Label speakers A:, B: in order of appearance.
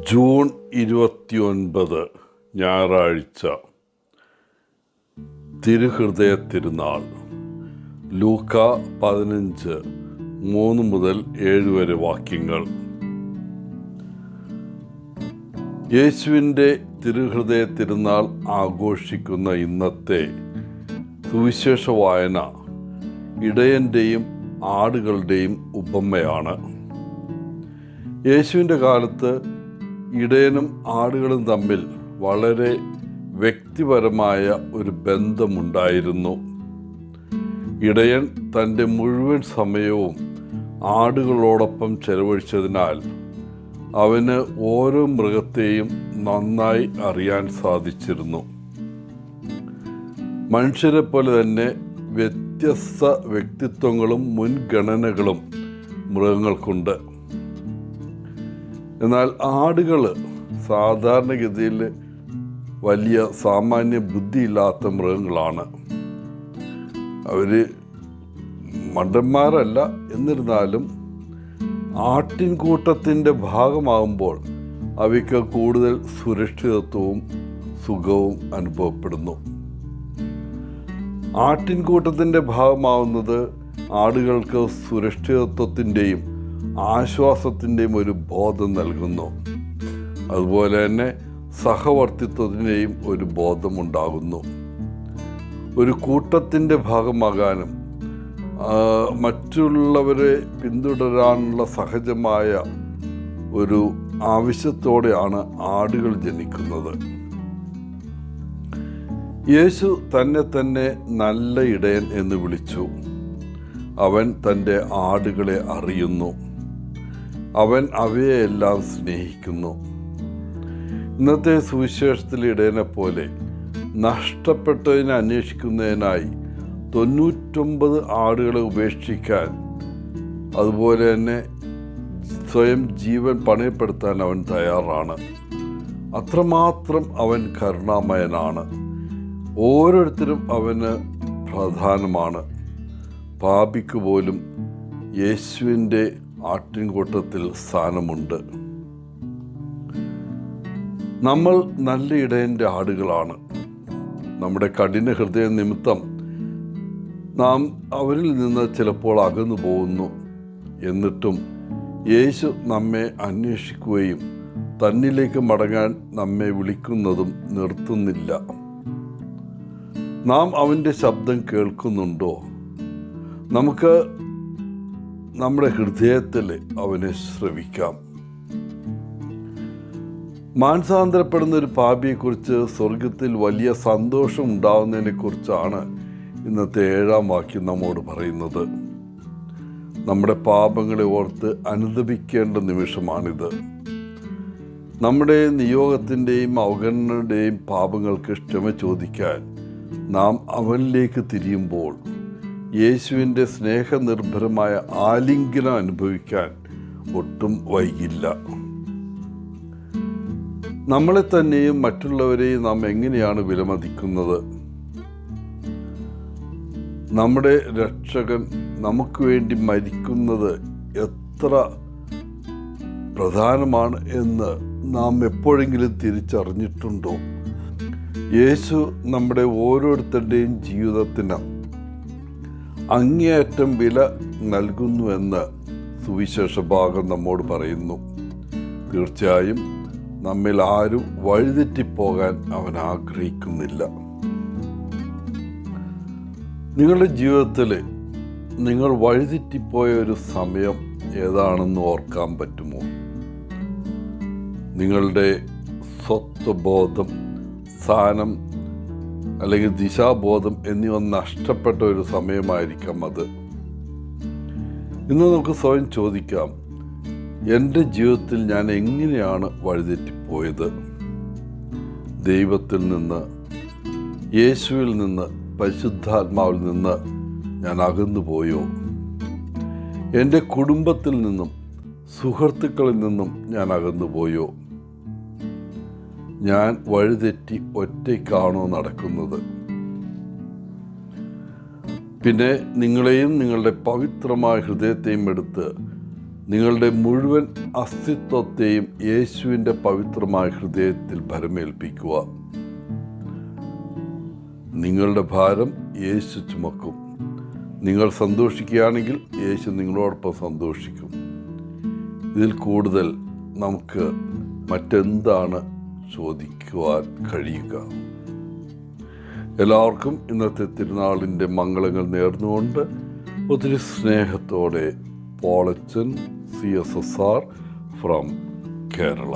A: June 29 ഞായറാഴ്ച. തിരുഹൃദയ തിരുനാൾ. ലൂക്ക 15 3 മുതൽ 7 വരെ വാക്യങ്ങൾ. യേശുവിൻ്റെ തിരുഹൃദയ തിരുനാൾ ആഘോഷിക്കുന്ന ഇന്നത്തെ സുവിശേഷ വായന ഇടയൻ്റെയും ആടുകളുടെയും ഉപമയാണ്. യേശുവിൻ്റെ കാലത്ത് ഇടയനും ആടുകളും തമ്മിൽ വളരെ വ്യക്തിപരമായ ഒരു ബന്ധമുണ്ടായിരുന്നു. ഇടയൻ തൻ്റെ മുഴുവൻ സമയവും ആടുകളോടൊപ്പം ചെലവഴിച്ചതിനാൽ അവന് ഓരോ മൃഗത്തെയും നന്നായി അറിയാൻ സാധിച്ചിരുന്നു. മനുഷ്യരെ പോലെ തന്നെ വ്യത്യസ്ത വ്യക്തിത്വങ്ങളും മുൻഗണനകളും മൃഗങ്ങൾക്കുണ്ട്. എന്നാൽ ആടുകൾ സാധാരണഗതിയിൽ വലിയ സാമാന്യ ബുദ്ധിയില്ലാത്ത മൃഗങ്ങളാണ്. അവർ മണ്ടന്മാരല്ല, എന്നിരുന്നാലും ആട്ടിൻകൂട്ടത്തിൻ്റെ ഭാഗമാകുമ്പോൾ അവയ്ക്ക് കൂടുതൽ സുരക്ഷിതത്വവും സുഖവും അനുഭവപ്പെടുന്നു. ആട്ടിൻകൂട്ടത്തിൻ്റെ ഭാഗമാവുന്നത് ആടുകൾക്ക് സുരക്ഷിതത്വത്തിൻ്റെയും ആശ്വാസത്തിൻ്റെയും ഒരു ബോധം നൽകുന്നു. അതുപോലെ തന്നെ സഹവർത്തിത്വത്തിൻ്റെയും ഒരു ബോധമുണ്ടാകുന്നു. ഒരു കൂട്ടത്തിൻ്റെ ഭാഗമാകാനും മറ്റുള്ളവരെ പിന്തുടരാനുള്ള സഹജമായ ഒരു ആവശ്യത്തോടെയാണ് ആടുകൾ ജനിക്കുന്നത്. യേശു തന്നെ നല്ല ഇടയൻ എന്ന് വിളിച്ചു. അവൻ തൻ്റെ ആടുകളെ അറിയുന്നു. അവൻ അവയെല്ലാം സ്നേഹിക്കുന്നു. ഇന്നത്തെ സുവിശേഷത്തിലെ ഇടയനെ പോലെ നഷ്ടപ്പെട്ടതിനെ അന്വേഷിക്കുന്നതിനായി 99 ആടുകളെ ഉപേക്ഷിക്കാൻ, അതുപോലെ തന്നെ സ്വയം ജീവൻ പണയപ്പെടുത്താൻ അവൻ തയ്യാറാണ്. അത്രമാത്രം അവൻ കരുണാമയനാണ്. ഓരോരുത്തരും അവന് പ്രധാനമാണ്. പാപിക്ക് പോലും യേശുവിൻ്റെ ആട്ടിൻകൂട്ടത്തിൽ സ്ഥാനമുണ്ട്. നമ്മൾ നല്ല ഇടയൻ്റെ ആടുകളാണ്. നമ്മുടെ കഠിന ഹൃദയ നിമിത്തം നാം അവരിൽ നിന്ന് ചിലപ്പോൾ അകന്നു പോകുന്നു. എന്നിട്ടും യേശു നമ്മെ അന്വേഷിക്കുകയും തന്നിലേക്ക് മടങ്ങാൻ നമ്മെ വിളിക്കുന്നതും നിർത്തുന്നില്ല. നാം അവൻ്റെ ശബ്ദം കേൾക്കുന്നുണ്ടോ? നമുക്ക് നമ്മുടെ ഹൃദയത്തിൽ അവനെ ശ്രവിക്കാം. മാനസാന്തരപ്പെടുന്ന ഒരു പാപിയെക്കുറിച്ച് സ്വർഗത്തിൽ വലിയ സന്തോഷം ഉണ്ടാകുന്നതിനെക്കുറിച്ചാണ് ഇന്നത്തെ 7-ാം വാക്യം നമ്മോട് പറയുന്നത്. നമ്മുടെ പാപങ്ങളെ ഓർത്ത് അനുതപിക്കേണ്ട നിമിഷമാണിത്. നമ്മുടെ നിയോഗത്തിൻ്റെയും അവഗണനയുടെയും പാപങ്ങൾക്ക് ക്ഷമ ചോദിക്കാൻ നാം അവനിലേക്ക് തിരിയുമ്പോൾ യേശുവിൻ്റെ സ്നേഹനിർഭരമായ ആലിംഗനം അനുഭവിക്കാൻ ഒട്ടും വൈകില്ല. നമ്മളെ തന്നെയും മറ്റുള്ളവരെയും നാം എങ്ങനെയാണ് വിലമതിക്കുന്നത്? നമ്മുടെ രക്ഷകൻ നമുക്ക് വേണ്ടി മരിക്കുന്നത് എത്ര പ്രധാനമാണ് എന്ന് നാം എപ്പോഴെങ്കിലും തിരിച്ചറിഞ്ഞിട്ടുണ്ടോ? യേശു നമ്മുടെ ഓരോരുത്തരുടെയും ജീവിതത്തിന് അങ്ങേയറ്റം വില നൽകുന്നുവെന്ന് സുവിശേഷ ഭാഗം നമ്മോട് പറയുന്നു. തീർച്ചയായും നമ്മിൽ ആരും വഴിതെറ്റിപ്പോകാൻ അവൻ ആഗ്രഹിക്കുന്നില്ല. നിങ്ങളുടെ ജീവിതത്തിൽ നിങ്ങൾ വഴിതെറ്റിപ്പോയ ഒരു സമയം ഏതാണെന്ന് ഓർക്കാൻ പറ്റുമോ? നിങ്ങളുടെ സ്വത്വബോധം, സ്ഥാനം അല്ലെങ്കിൽ ദിശാബോധം എന്നിവ നഷ്ടപ്പെട്ട ഒരു സമയമായിരിക്കാം അത്. ഇന്ന് നമുക്ക് സ്വയം ചോദിക്കാം, എൻ്റെ ജീവിതത്തിൽ ഞാൻ എങ്ങനെയാണ് വഴിതെറ്റിപ്പോയത്? ദൈവത്തിൽ നിന്ന്, യേശുവിൽ നിന്ന്, പരിശുദ്ധാത്മാവിൽ നിന്ന് ഞാൻ അകന്നുപോയോ? എൻ്റെ കുടുംബത്തിൽ നിന്നും സുഹൃത്തുക്കളിൽ നിന്നും ഞാൻ അകന്നുപോയോ? ഞാൻ വഴിതെറ്റി ഒറ്റയ്ക്കാണോ നടക്കുന്നത്? പിന്നെ നിങ്ങളെയും നിങ്ങളുടെ പവിത്രമായ ഹൃദയത്തെയും എടുത്ത് നിങ്ങളുടെ മുഴുവൻ അസ്തിത്വത്തെയും യേശുവിൻ്റെ പവിത്രമായ ഹൃദയത്തിൽ ഭരമേൽപ്പിക്കുക. നിങ്ങളുടെ ഭാരം യേശു ചുമക്കും. നിങ്ങൾ സന്തോഷിക്കുകയാണെങ്കിൽ യേശു നിങ്ങളോടൊപ്പം സന്തോഷിക്കും. ഇതിൽ കൂടുതൽ നമുക്ക് മറ്റെന്താണ് ചോദിക്കുവാൻ കഴിയുക? എല്ലാവർക്കും ഇന്നത്തെ തിരുനാളിൻ്റെ മംഗളങ്ങൾ നേർന്നുകൊണ്ട് ഒത്തിരി സ്നേഹത്തോടെ പോളച്ചൻ CSSR ഫ്രം കേരള.